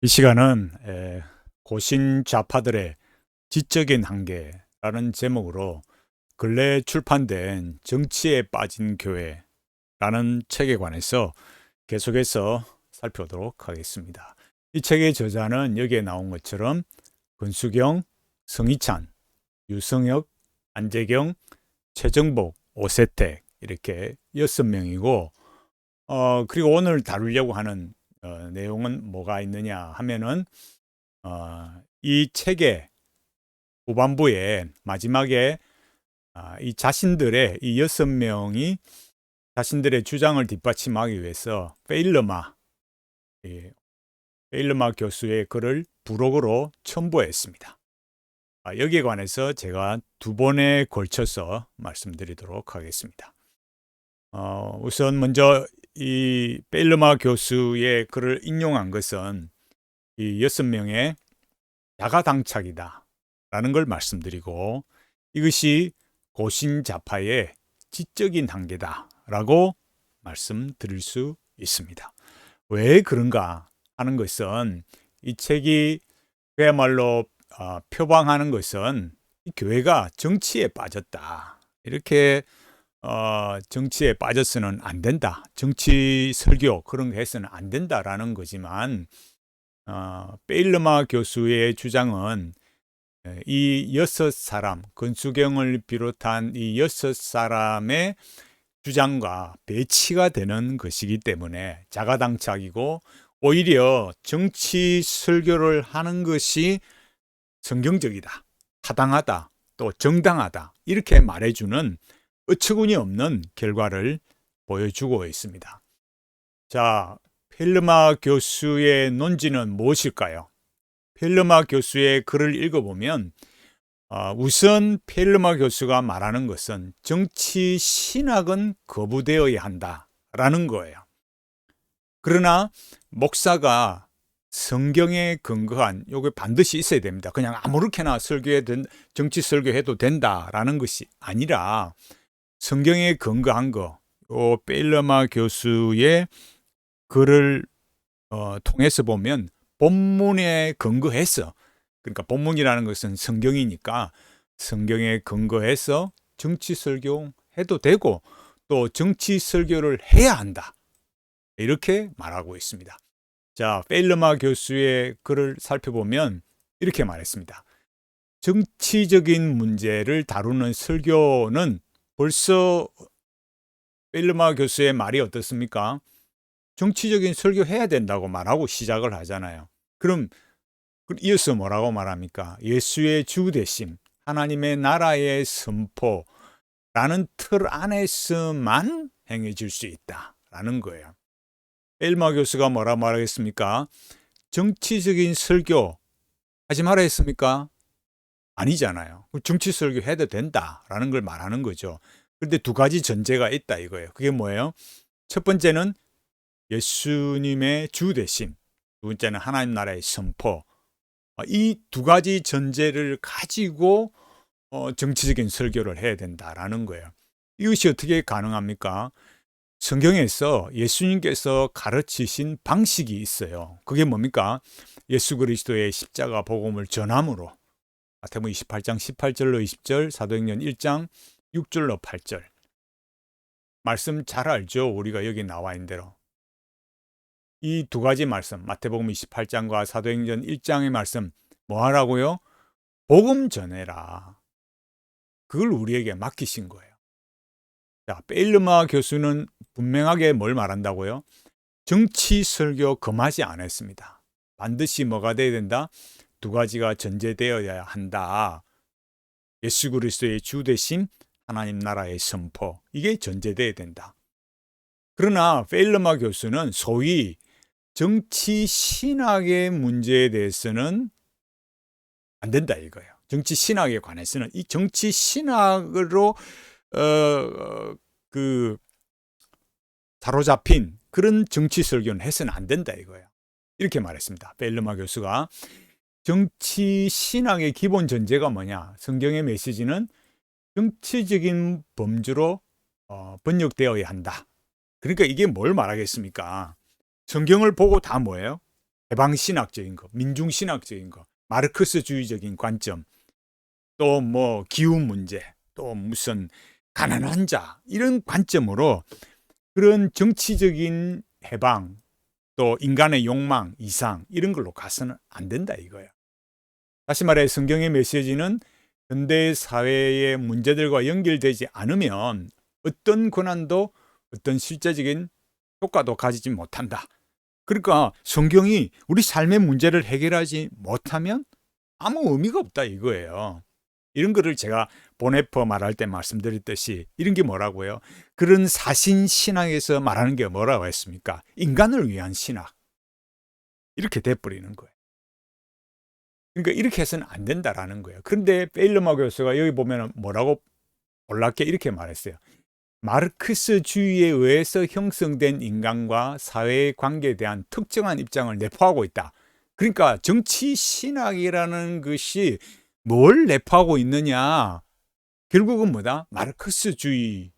이 시간은 고신 좌파들의 지적인 한계라는 제목으로 근래 출판된 정치에 빠진 교회라는 책에 관해서 계속해서 살펴보도록 하겠습니다. 이 책의 저자는 여기에 나온 것처럼 권수경, 성희찬, 유성혁, 안재경, 최정복, 오세택 이렇게 6명이고 그리고 오늘 다루려고 하는 내용은 뭐가 있느냐 하면은 이 책의 후반부에 마지막에 이 자신들의 이 6명이 자신들의 주장을 뒷받침하기 위해서 페일러마 교수의 글을 부록으로 첨부했습니다. 여기에 관해서 제가 두 번에 걸쳐서 말씀드리도록 하겠습니다. 우선 먼저 이 페일러마 교수의 글을 인용한 것은 이 6명의 자가당착이다 라는 걸 말씀드리고, 이것이 고신자파의 지적인 한계다 라고 말씀드릴 수 있습니다. 왜 그런가 하는 것은, 이 책이 그야말로 표방하는 것은 이 교회가 정치에 빠졌다, 이렇게 정치에 빠져서는 안 된다, 정치 설교 그런 거 해서는 안 된다라는 거지만, 페일러마 교수의 주장은 이 6사람, 권수경을 비롯한 이 6사람의 주장과 배치가 되는 것이기 때문에 자가당착이고, 오히려 정치 설교를 하는 것이 성경적이다, 타당하다, 또 정당하다, 이렇게 말해주는 어처구니 없는 결과를 보여주고 있습니다. 자, 페일러마 교수의 논지는 무엇일까요? 페일러마 교수의 글을 읽어보면 우선 페일러마 교수가 말하는 것은 정치 신학은 거부되어야 한다라는 거예요. 그러나 목사가 성경에 근거한, 요게 반드시 있어야 됩니다. 그냥 아무렇게나 정치 설교해도 된다라는 것이 아니라 성경에 근거한 거, 페일러마 교수의 글을 통해서 보면 본문에 근거해서, 그러니까 본문이라는 것은 성경이니까 성경에 근거해서 정치 설교해도 되고 또 정치 설교를 해야 한다, 이렇게 말하고 있습니다. 자, 페일러마 교수의 글을 살펴보면 이렇게 말했습니다. 정치적인 문제를 다루는 설교는, 벌써 페일러마 교수의 말이 어떻습니까? 정치적인 설교해야 된다고 말하고 시작을 하잖아요. 그럼 이어서 뭐라고 말합니까? 예수의 주되심, 하나님의 나라의 선포라는 틀 안에서만 행해질 수 있다라는 거예요. 페일러마 교수가 뭐라 말하겠습니까? 정치적인 설교 하지 말아 했습니까? 아니잖아요. 정치 설교 해도 된다라는 걸 말하는 거죠. 그런데 두 가지 전제가 있다 이거예요. 그게 뭐예요? 첫 번째는 예수님의 주되심, 두 번째는 하나님 나라의 선포. 이 두 가지 전제를 가지고 정치적인 설교를 해야 된다라는 거예요. 이것이 어떻게 가능합니까? 성경에서 예수님께서 가르치신 방식이 있어요. 그게 뭡니까? 예수 그리스도의 십자가 복음을 전함으로, 마태복음 28장 18절로 20절, 사도행전 1장 6절로 8절. 말씀 잘 알죠? 우리가 여기 나와 있는 대로. 이 두 가지 말씀, 마태복음 28장과 사도행전 1장의 말씀, 뭐 하라고요? 복음 전해라. 그걸 우리에게 맡기신 거예요. 자, 페일러마 교수는 분명하게 뭘 말한다고요? 정치 설교 금하지 않았습니다. 반드시 뭐가 돼야 된다? 두 가지가 전제되어야 한다. 예수 그리스도의 주되심, 하나님 나라의 선포, 이게 전제돼야 된다. 그러나 페일러마 교수는 소위 정치 신학의 문제에 대해서는 안 된다 이거예요. 정치 신학에 관해서는 이 정치 신학으로 사로잡힌 그런 정치 설교는 해서는 안 된다 이거예요. 이렇게 말했습니다. 페일러마 교수가 정치 신학의 기본 전제가 뭐냐? 성경의 메시지는 정치적인 범주로 번역되어야 한다. 그러니까 이게 뭘 말하겠습니까? 성경을 보고 다 뭐예요? 해방신학적인 거, 민중신학적인 거, 마르크스주의적인 관점, 또 뭐 기후 문제, 또 무슨 가난한 자, 이런 관점으로 그런 정치적인 해방, 또 인간의 욕망, 이상, 이런 걸로 가서는 안 된다 이거예요. 다시 말해 성경의 메시지는 현대 사회의 문제들과 연결되지 않으면 어떤 고난도 어떤 실제적인 효과도 가지지 못한다. 그러니까 성경이 우리 삶의 문제를 해결하지 못하면 아무 의미가 없다 이거예요. 이런 거를 제가 보네퍼 말할 때 말씀드렸듯이 이런 게 뭐라고요? 그런 사신 신학에서 말하는 게 뭐라고 했습니까? 인간을 위한 신학. 이렇게 돼버리는 거예요. 그러니까 이렇게 해서는 안 된다라는 거예요. 그런데 페일러마 교수가 여기 보면 뭐라고 놀랍게 이렇게 말했어요. 마르크스주의에 의해서 형성된 인간과 사회의 관계에 대한 특정한 입장을 내포하고 있다. 그러니까 정치 신학이라는 것이 뭘 내포하고 있느냐? 결국은 뭐다? 마르크스주의.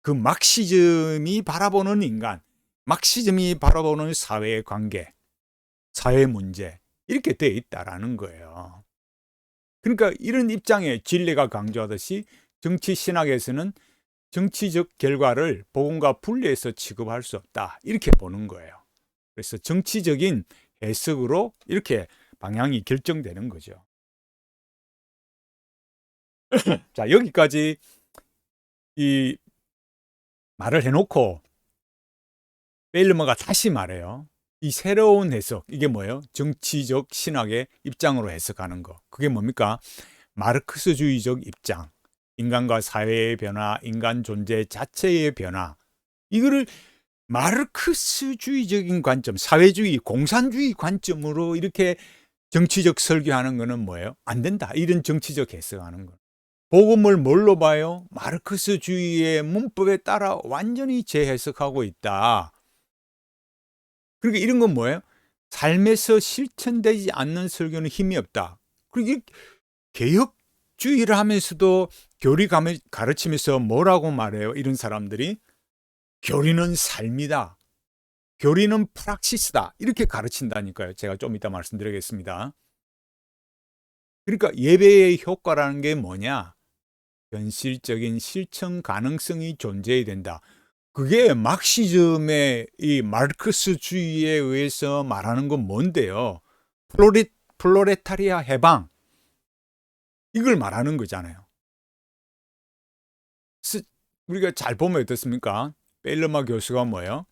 그 막시즘이 바라보는 인간, 막시즘이 바라보는 사회의 관계, 사회 문제, 이렇게 돼 있다라는 거예요. 그러니까 이런 입장에 진리가 강조하듯이 정치 신학에서는 정치적 결과를 복음과 분리해서 취급할 수 없다. 이렇게 보는 거예요. 그래서 정치적인 해석으로 이렇게 방향이 결정되는 거죠. 자, 여기까지 이 말을 해놓고 베일러머가 다시 말해요. 이 새로운 해석, 이게 뭐예요? 정치적 신학의 입장으로 해석하는 거. 그게 뭡니까? 마르크스주의적 입장, 인간과 사회의 변화, 인간 존재 자체의 변화. 이거를 마르크스주의적인 관점, 사회주의, 공산주의 관점으로 이렇게 정치적 설교하는 거는 뭐예요? 안 된다. 이런 정치적 해석하는 거. 복음을 뭘로 봐요? 마르크스주의의 문법에 따라 완전히 재해석하고 있다. 그러니까 이런 건 뭐예요? 삶에서 실천되지 않는 설교는 힘이 없다. 그리고 개혁주의를 하면서도 교리 가르치면서 뭐라고 말해요? 이런 사람들이 교리는 삶이다. 교리는 프락시스다. 이렇게 가르친다니까요. 제가 좀 이따 말씀드리겠습니다. 그러니까 예배의 효과라는 게 뭐냐? 현실적인 실천 가능성이 존재해야 된다. 그게 막시즘의 이 마르크스주의에 의해서 말하는 건 뭔데요? 플로레타리아 해방. 이걸 말하는 거잖아요. 우리가 잘 보면 어떻습니까? 베일러마 교수가 뭐예요?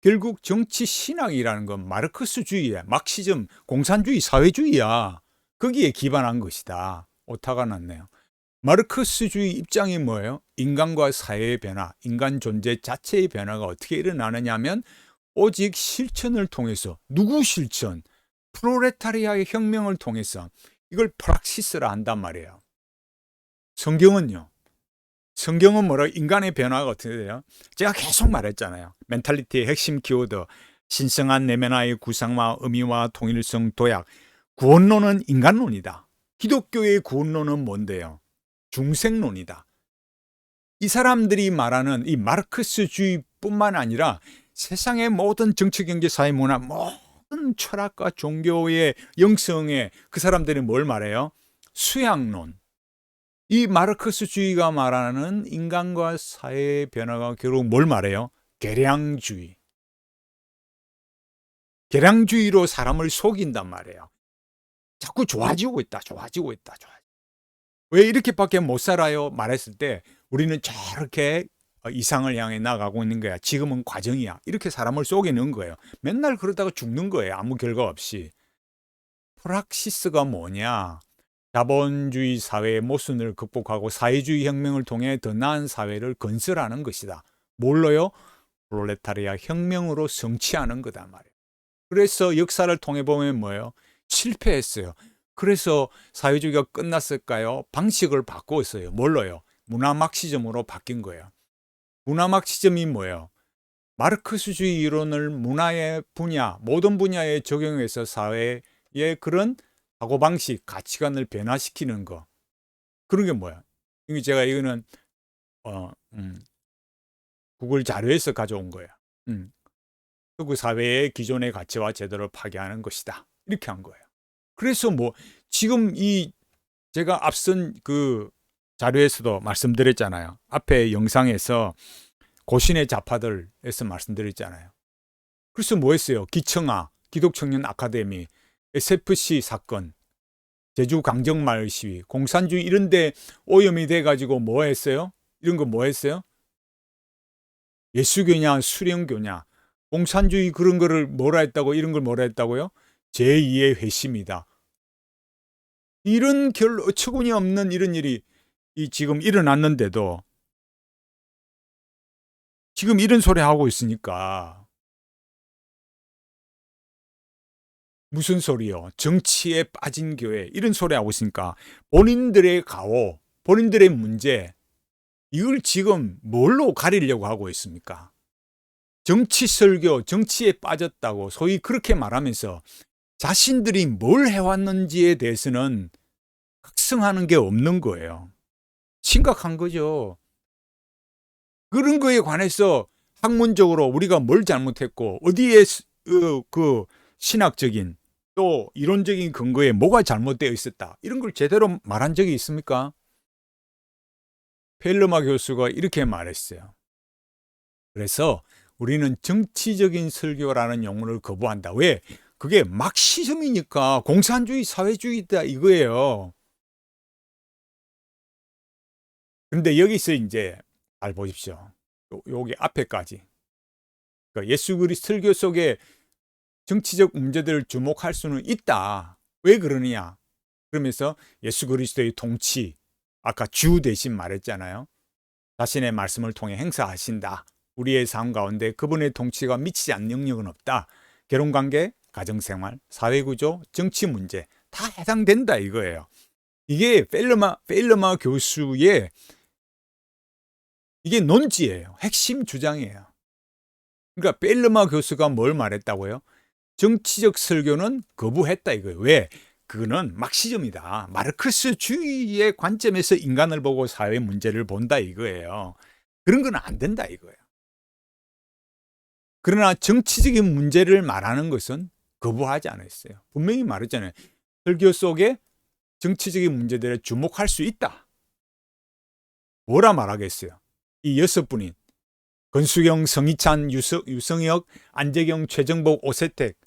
결국 정치 신학이라는 건 마르크스주의야. 막시즘, 공산주의, 사회주의야. 거기에 기반한 것이다. 오타가 났네요. 마르크스주의 입장이 뭐예요? 인간과 사회의 변화, 인간 존재 자체의 변화가 어떻게 일어나느냐 하면 오직 실천을 통해서, 누구 실천? 프로레타리아의 혁명을 통해서 이걸 프락시스라 한단 말이에요. 성경은요? 성경은 뭐라 인간의 변화가 어떻게 돼요? 제가 계속 말했잖아요. 멘탈리티의 핵심 키워드, 신성한 내면화의 구상과 의미와 통일성 도약. 구원론은 인간론이다. 기독교의 구원론은 뭔데요? 중생론이다. 이 사람들이 말하는 이 마르크스주의뿐만 아니라 세상의 모든 정치, 경제, 사회, 문화, 모든 철학과 종교의 영성에 그 사람들이 뭘 말해요? 수양론. 이 마르크스주의가 말하는 인간과 사회의 변화가 결국 뭘 말해요? 계량주의. 계량주의로 사람을 속인단 말이에요. 자꾸 좋아지고 있다, 좋아지고 있다, 좋아지고. 왜 이렇게밖에 못 살아요? 말했을 때 우리는 저렇게 이상을 향해 나가고 있는 거야. 지금은 과정이야. 이렇게 사람을 속이는 거예요. 맨날 그러다가 죽는 거예요. 아무 결과 없이. 프락시스가 뭐냐? 자본주의 사회의 모순을 극복하고 사회주의 혁명을 통해 더 나은 사회를 건설하는 것이다. 뭘로요? 프롤레타리아 혁명으로 성취하는 거다 말이에요. 그래서 역사를 통해 보면 뭐예요? 실패했어요. 그래서 사회주의가 끝났을까요? 방식을 바꾸었어요. 뭘로요? 문화 막시즘으로 바뀐 거예요. 문화 막시즘이 뭐예요? 마르크스주의 이론을 문화의 분야, 모든 분야에 적용해서 사회의 그런 사고방식, 가치관을 변화시키는 거. 그런 게 뭐야? 이게 제가 이거는 구글 자료에서 가져온 거야. 서구 사회의 기존의 가치와 제도를 파괴하는 것이다. 이렇게 한 거예요. 그래서 뭐 지금 이 제가 앞선 그 자료에서도 말씀드렸잖아요. 앞에 영상에서 고신의 좌파들에서 말씀드렸잖아요. 그래서 뭐 했어요? 기청아, 기독청년 아카데미, SFC 사건, 제주 강정마을 시위, 공산주의 이런 데 오염이 돼가지고 뭐 했어요? 이런 거 뭐 했어요? 예수교냐, 수령교냐, 공산주의 그런 거를 뭐라 했다고, 이런 걸 뭐라 했다고요? 제2의 회심이다. 이런 어처구니 없는 이런 일이 지금 일어났는데도 지금 이런 소리 하고 있으니까 무슨 소리요? 정치에 빠진 교회 이런 소리 하고 있으니까 본인들의 가오, 본인들의 문제 이걸 지금 뭘로 가리려고 하고 있습니까? 정치 설교, 정치에 빠졌다고 소위 그렇게 말하면서 자신들이 뭘 해왔는지에 대해서는 각성하는 게 없는 거예요. 심각한 거죠. 그런 거에 관해서 학문적으로 우리가 뭘 잘못했고 어디에 그 신학적인 또 이론적인 근거에 뭐가 잘못되어 있었다. 이런 걸 제대로 말한 적이 있습니까? 펠르마 교수가 이렇게 말했어요. 그래서 우리는 정치적인 설교라는 용어를 거부한다. 왜? 그게 막시즘이니까 공산주의, 사회주의다 이거예요. 그런데 여기서 이제 잘 보십시오. 여기 앞에까지. 그러니까 예수 그리스도 설교 속에 정치적 문제들을 주목할 수는 있다. 왜 그러느냐? 그러면서 예수 그리스도의 통치, 아까 주 대신 말했잖아요. 자신의 말씀을 통해 행사하신다. 우리의 삶 가운데 그분의 통치가 미치지 않는 영역은 없다. 결혼관계, 가정생활, 사회구조, 정치 문제 다 해당된다 이거예요. 이게 펠르마 교수의 이게 논지예요. 핵심 주장이에요. 그러니까 펠르마 교수가 뭘 말했다고요? 정치적 설교는 거부했다 이거예요. 왜? 그거는 막시즘이다. 마르크스주의의 관점에서 인간을 보고 사회 문제를 본다 이거예요. 그런 건 안 된다 이거예요. 그러나 정치적인 문제를 말하는 것은 거부하지 않았어요. 분명히 말했잖아요. 설교 속에 정치적인 문제들에 주목할 수 있다. 뭐라 말하겠어요? 이 6분인 권수경, 성희찬, 유성혁, 안재경, 최정복, 오세택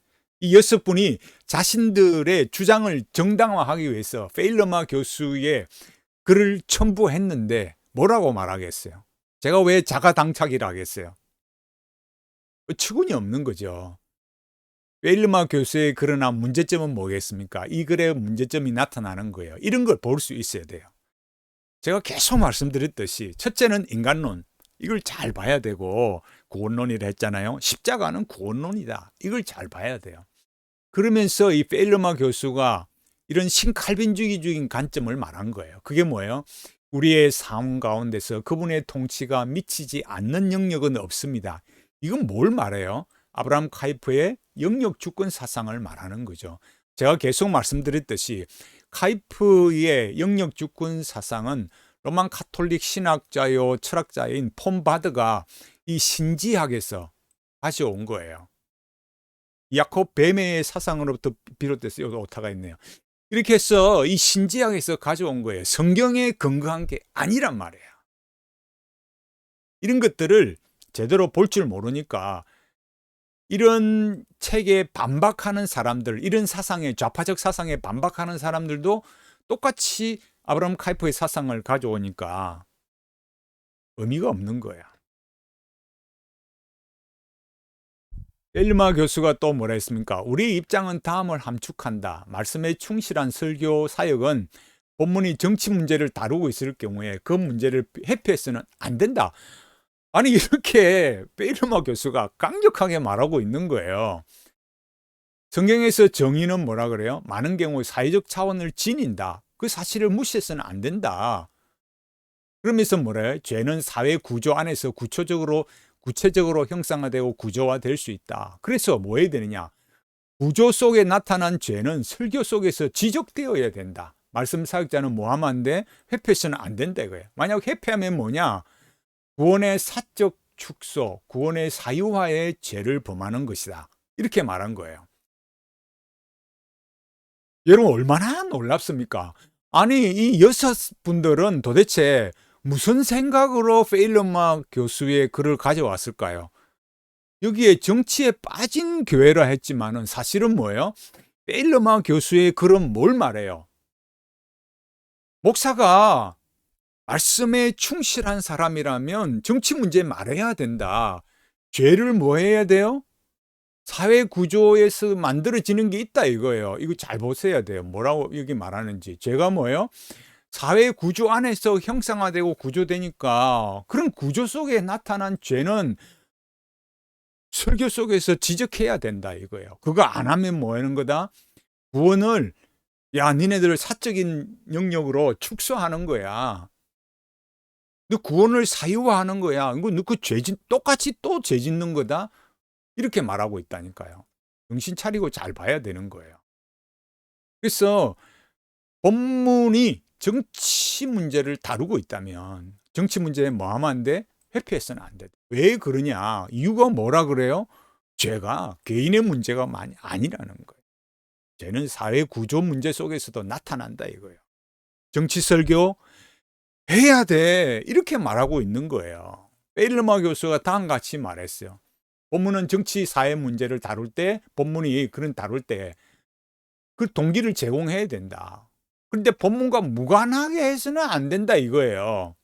이 6분이 자신들의 주장을 정당화하기 위해서 펠르마 교수의 글을 첨부했는데 뭐라고 말하겠어요? 제가 왜 자가당착이라 하겠어요? 어처구니 없는 거죠. 펠르마 교수의 그러나 문제점은 뭐겠습니까? 이 글의 문제점이 나타나는 거예요. 이런 걸 볼 수 있어야 돼요. 제가 계속 말씀드렸듯이 첫째는 인간론. 이걸 잘 봐야 되고 구원론이라 했잖아요. 십자가는 구원론이다. 이걸 잘 봐야 돼요. 그러면서 이 펠르마 교수가 이런 신칼빈주의적인 관점을 말한 거예요. 그게 뭐예요? 우리의 삶 가운데서 그분의 통치가 미치지 않는 영역은 없습니다. 이건 뭘 말해요? 아브라함 카이프의 영역 주권 사상을 말하는 거죠. 제가 계속 말씀드렸듯이 카이프의 영역 주권 사상은 로만 카톨릭 신학자요 철학자인 폰 바드가 이 신지학에서 가져온 거예요. 야콥 베메의 사상으로부터 비롯돼서 여기 오타가 있네요. 이렇게 해서 이 신지학에서 가져온 거예요. 성경에 근거한 게 아니란 말이에요. 이런 것들을 제대로 볼 줄 모르니까 이런 책에 반박하는 사람들, 이런 사상에 좌파적 사상에 반박하는 사람들도 똑같이 아브라함 카이프의 사상을 가져오니까 의미가 없는 거야. 펠르마 교수가 또 뭐라 했습니까? 우리의 입장은 다음을 함축한다. 말씀에 충실한 설교 사역은 본문이 정치 문제를 다루고 있을 경우에 그 문제를 회피해서는 안 된다. 아니 이렇게 펠르마 교수가 강력하게 말하고 있는 거예요. 성경에서 정의는 뭐라 그래요? 많은 경우 사회적 차원을 지닌다. 그 사실을 무시해서는 안 된다. 그러면서 뭐래요? 죄는 사회 구조 안에서 구체적으로 형상화되고 구조화될 수 있다. 그래서 뭐 해야 되느냐? 구조 속에 나타난 죄는 설교 속에서 지적되어야 된다. 말씀 사역자는 뭐 하면 안 돼? 회피해서는 안 된다 이거예요. 만약 회피하면 뭐냐? 구원의 사적 축소, 구원의 사유화의 죄를 범하는 것이다. 이렇게 말한 거예요. 여러분 얼마나 놀랍습니까? 아니 이 6분들은 도대체 무슨 생각으로 페일러마 교수의 글을 가져왔을까요? 여기에 정치에 빠진 교회라 했지만은 사실은 뭐예요? 페일러마 교수의 글은 뭘 말해요? 목사가 말씀에 충실한 사람이라면 정치 문제 말해야 된다. 죄를 뭐 해야 돼요? 사회 구조에서 만들어지는 게 있다 이거예요. 이거 잘 보셔야 돼요. 뭐라고 여기 말하는지. 죄가 뭐예요? 사회 구조 안에서 형상화되고 구조되니까 그런 구조 속에 나타난 죄는 설교 속에서 지적해야 된다 이거예요. 그거 안 하면 뭐 하는 거다? 구원을 야 니네들 사적인 영역으로 축소하는 거야. 너 구원을 사유화하는 거야. 이거 너 그 똑같이 또 죄 짓는 거다. 이렇게 말하고 있다니까요. 정신 차리고 잘 봐야 되는 거예요. 그래서 본문이 정치 문제를 다루고 있다면 정치 문제에 뭐 하면 안 돼? 회피해서는 안 돼. 왜 그러냐? 이유가 뭐라 그래요? 죄가 개인의 문제가 많이 아니라는 거예요. 죄는 사회 구조 문제 속에서도 나타난다 이거예요. 정치 설교 해야 돼. 이렇게 말하고 있는 거예요. 페일러마 교수가 다음같이 말했어요. 본문은 정치 사회 문제를 다룰 때, 본문이 그런 다룰 때 그 동기를 제공해야 된다. 그런데 본문과 무관하게 해서는 안 된다 이거예요.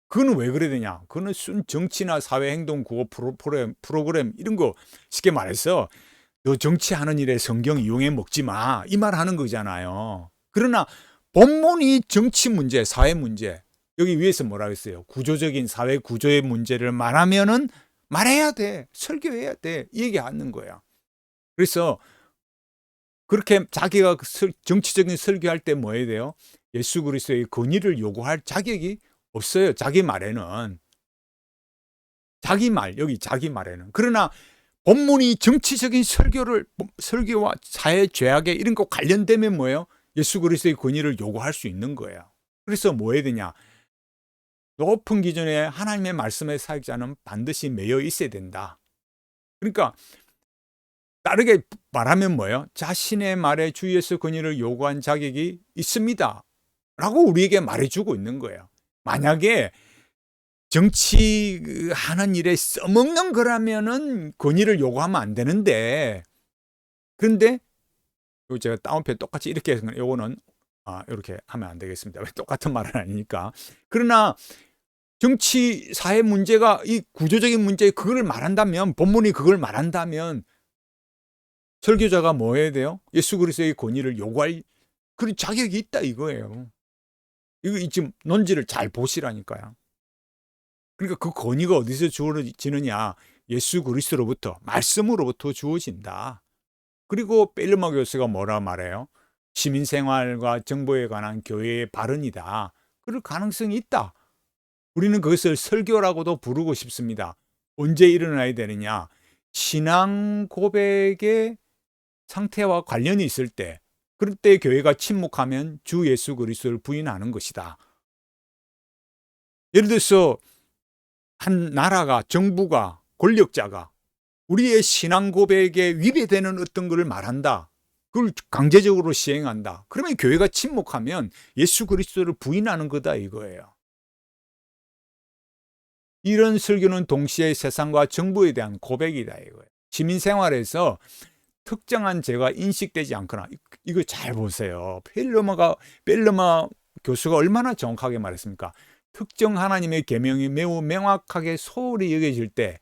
그거는 왜 그래야 되냐? 그거는 순 정치나 사회 행동 구호 프로그램 이런 거 쉽게 말해서 너 정치하는 일에 성경 이용해 먹지 마. 이 말 하는 거잖아요. 그러나 본문이 정치 문제, 사회 문제 여기 위에서 뭐라 했어요? 구조적인 사회 구조의 문제를 말하면은 말해야 돼. 설교해야 돼. 이 얘기하는 거야. 그래서 그렇게 자기가 정치적인 설교할 때 뭐 해야 돼요? 예수 그리스도의 권위를 요구할 자격이 없어요. 자기 말에는. 여기 자기 말에는. 그러나 본문이 정치적인 설교와 사회 죄악에 이런 거 관련되면 뭐예요? 예수 그리스도의 권위를 요구할 수 있는 거예요. 그래서 뭐 해야 되냐? 높은 기준에 하나님의 말씀의 사역자는 반드시 매여 있어야 된다. 그러니까 다르게 말하면 뭐예요? 자신의 말에 주 예수 권위를 요구한 자격이 있습니다. 라고 우리에게 말해주고 있는 거예요. 만약에 정치하는 일에 써먹는 거라면은 권위를 요구하면 안 되는데, 그런데 제가 다운표 똑같이 이렇게 해서 요거는 이렇게 하면 안 되겠습니다. 똑같은 말은 아니니까. 그러나 정치 사회 문제가 이 구조적인 문제 그걸 말한다면, 본문이 그걸 말한다면 설교자가 뭐 해야 돼요? 예수 그리스도의 권위를 요구할 그런 자격이 있다 이거예요. 이거 지금 논지를 잘 보시라니까요. 그러니까 그 권위가 어디서 주어지느냐? 예수 그리스도로부터, 말씀으로부터 주어진다. 그리고 페일러마 교수가 뭐라 말해요? 시민생활과 정보에 관한 교회의 발언이다. 그럴 가능성이 있다. 우리는 그것을 설교라고도 부르고 싶습니다. 언제 일어나야 되느냐? 신앙 고백의 상태와 관련이 있을 때, 그럴 때 교회가 침묵하면 주 예수 그리스도를 부인하는 것이다. 예를 들어서 한 나라가, 정부가, 권력자가 우리의 신앙 고백에 위배되는 어떤 것을 말한다. 그걸 강제적으로 시행한다. 그러면 교회가 침묵하면 예수 그리스도를 부인하는 거다 이거예요. 이런 설교는 동시에 세상과 정부에 대한 고백이다 이거예요. 시민생활에서 특정한 죄가 인식되지 않거나, 이거 잘 보세요. 페일러마 교수가 얼마나 정확하게 말했습니까? 특정 하나님의 계명이 매우 명확하게 소홀히 여겨질 때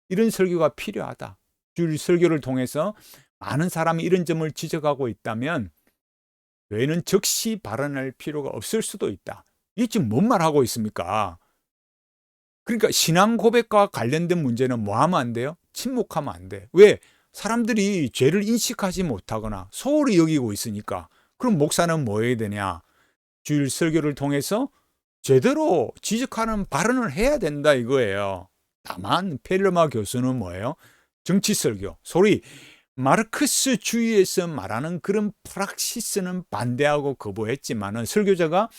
이런 설교가 필요하다. 줄 설교를 통해서 많은 사람이 이런 점을 지적하고 있다면 교회는 즉시 발언할 필요가 없을 수도 있다. 이게 지금 뭔 말하고 있습니까? 그러니까 신앙 고백과 관련된 문제는 뭐 하면 안 돼요? 침묵하면 안 돼. 왜? 사람들이 죄를 인식하지 못하거나 소홀히 여기고 있으니까. 그럼 목사는 뭐 해야 되냐? 주일 설교를 통해서 제대로 지적하는 발언을 해야 된다 이거예요. 다만 페일러마 교수는 뭐예요? 정치 설교, 소위 마르크스주의에서 말하는 그런 프락시스는 반대하고 거부했지만은 설교자가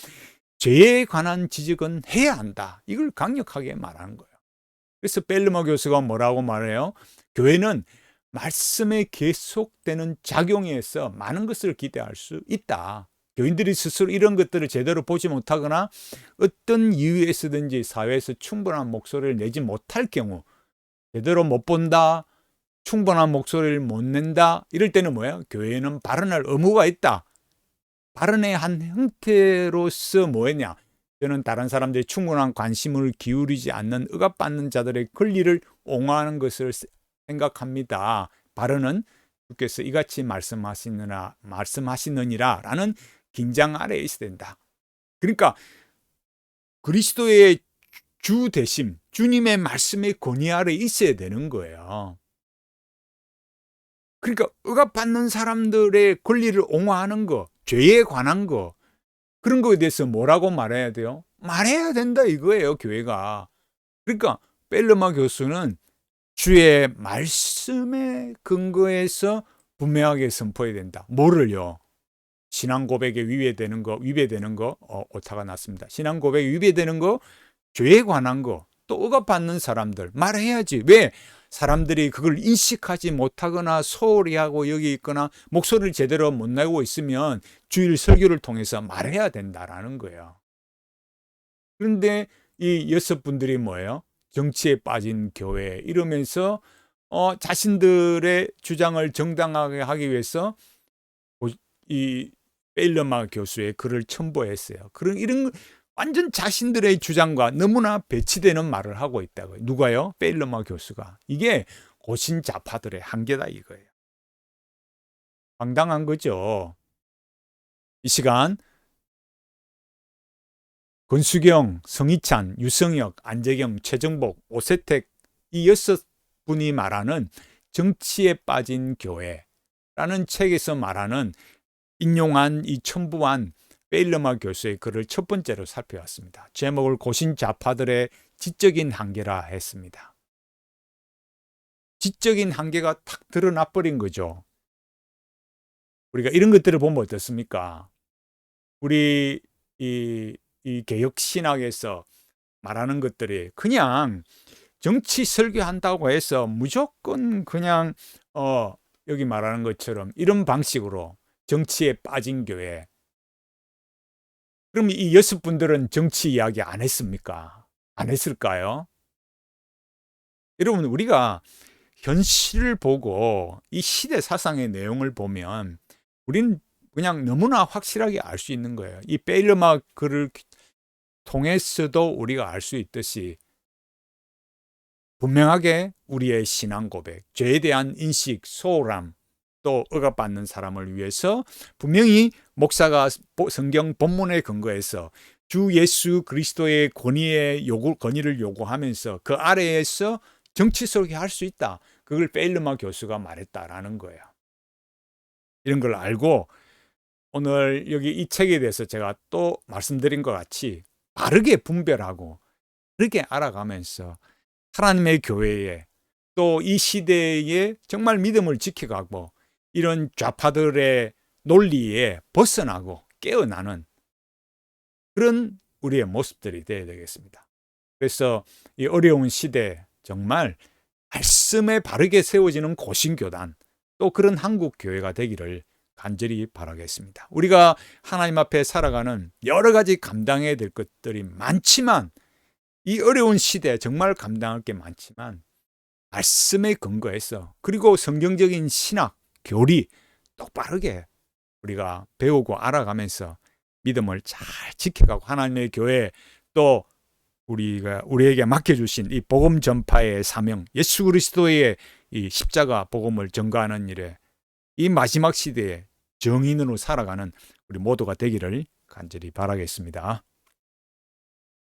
죄에 관한 지적은 해야 한다. 이걸 강력하게 말하는 거예요. 그래서 벨르마 교수가 뭐라고 말해요? 교회는 말씀에 계속되는 작용에서 많은 것을 기대할 수 있다. 교인들이 스스로 이런 것들을 제대로 보지 못하거나 어떤 이유에서든지 사회에서 충분한 목소리를 내지 못할 경우, 제대로 못 본다, 충분한 목소리를 못 낸다, 이럴 때는 뭐예요? 교회는 발언할 의무가 있다. 발언의 한 형태로서 뭐였냐? 저는 다른 사람들이 충분한 관심을 기울이지 않는 억압받는 자들의 권리를 옹호하는 것을 생각합니다. 발언은 주께서 이같이 말씀하시느니라 라는 긴장 아래에 있어야 된다. 그러니까 그리스도의 주 대심, 주님의 말씀의 권위 아래에 있어야 되는 거예요. 그러니까 억압받는 사람들의 권리를 옹호하는 거, 죄에 관한 거, 그런 거에 대해서 뭐라고 말해야 돼요? 말해야 된다 이거예요, 교회가. 그러니까 벨르마 교수는 주의 말씀에 근거해서 분명하게 선포해야 된다. 뭐를요? 신앙 고백에 위배되는 거, 오타가 났습니다. 신앙 고백에 위배되는 거, 죄에 관한 거, 또 억압받는 사람들 말해야지. 왜? 사람들이 그걸 인식하지 못하거나 소홀히 하고 여기 있거나 목소리를 제대로 못 내고 있으면 주일 설교를 통해서 말해야 된다라는 거예요. 그런데 이 여섯분들이 뭐예요? 정치에 빠진 교회 이러면서 자신들의 주장을 정당하게 하기 위해서 이 벨르마 교수의 글을 첨부했어요. 이런 완전 자신들의 주장과 너무나 배치되는 말을 하고 있다고요. 누가요? 벨르마 교수가. 이게 고신자파들의 한계다 이거예요. 황당한 거죠. 이 시간 권수경, 성희찬, 유성혁, 안재경, 최정복, 오세택 이 6분이 말하는 정치에 빠진 교회라는 책에서 말하는 인용한 이 첨부한 벨르마 교수의 글을 첫 번째로 살펴봤습니다. 제목을 고신자파들의 지적인 한계라 했습니다. 지적인 한계가 탁 드러나 버린 거죠. 우리가 이런 것들을 보면 어떻습니까? 우리 이 개혁신학에서 말하는 것들이 그냥 정치 설교한다고 해서 무조건 그냥 여기 말하는 것처럼 이런 방식으로 정치에 빠진 교회. 그럼 이 6분들은 정치 이야기 안 했습니까? 안 했을까요? 여러분, 우리가 현실을 보고 이 시대 사상의 내용을 보면 우리는 그냥 너무나 확실하게 알 수 있는 거예요. 이 벨르마 글을 통해서도 우리가 알 수 있듯이 분명하게 우리의 신앙 고백, 죄에 대한 인식, 소홀함, 또 억압받는 사람을 위해서 분명히 목사가 성경 본문에 근거해서 주 예수 그리스도의 권위를 요구하면서 그 아래에서 정치 설교할 수 있다. 그걸 벨르마 교수가 말했다라는 거예요. 이런 걸 알고 오늘 여기 이 책에 대해서 제가 또 말씀드린 것 같이 바르게 분별하고 바르게 알아가면서 하나님의 교회에 또 이 시대에 정말 믿음을 지켜가고 이런 좌파들의 논리에 벗어나고 깨어나는 그런 우리의 모습들이 되어야 되겠습니다. 그래서 이 어려운 시대 정말 말씀에 바르게 세워지는 고신교단 또 그런 한국 교회가 되기를 간절히 바라겠습니다. 우리가 하나님 앞에 살아가는 여러 가지 감당해야 될 것들이 많지만 이 어려운 시대에 정말 감당할 게 많지만 말씀에 근거해서 그리고 성경적인 신학, 교리 똑바르게 우리가 배우고 알아가면서 믿음을 잘 지켜가고 하나님의 교회 또 우리에게 맡겨주신 이 복음 전파의 사명, 예수 그리스도의 이 십자가 복음을 전가하는 일에 이 마지막 시대에 정인으로 살아가는 우리 모두가 되기를 간절히 바라겠습니다.